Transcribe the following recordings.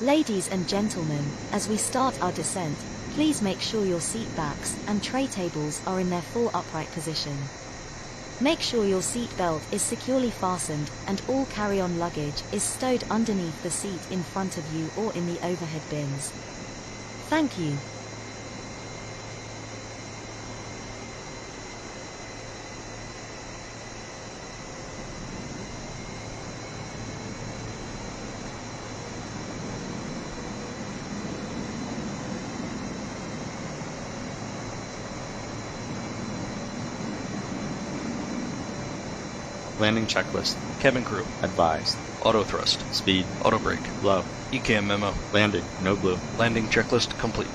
Ladies and gentlemen, as we start our descent, please make sure your seat backs and tray tables are in their full upright position. Make sure your seat belt is securely fastened and all carry-on luggage is stowed underneath the seat in front of you or in the overhead bins. Thank you. Landing checklist. Cabin crew. Advised. Auto thrust. Speed. Auto brake. Low. ECAM memo. Landing. No blue. Landing checklist complete.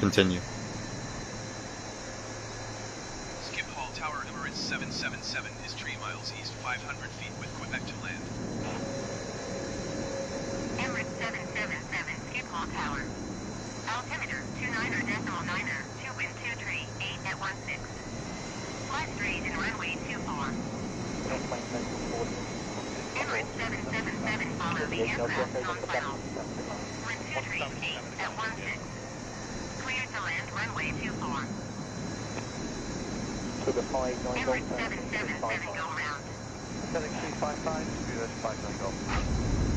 Continue. Schiphol Tower Emirates 777 is 3 miles east, 500 feet with Quebec to land. Emirates 777, Schiphol Tower. Altimeter 29er, to wind 238 at 16. Flight straight and runway 24. Emirates 777, follow the aircraft on final. Wind 238 at 16. Clear to land runway 24. Emirates 777, go round. 7355, reverse 5 golf.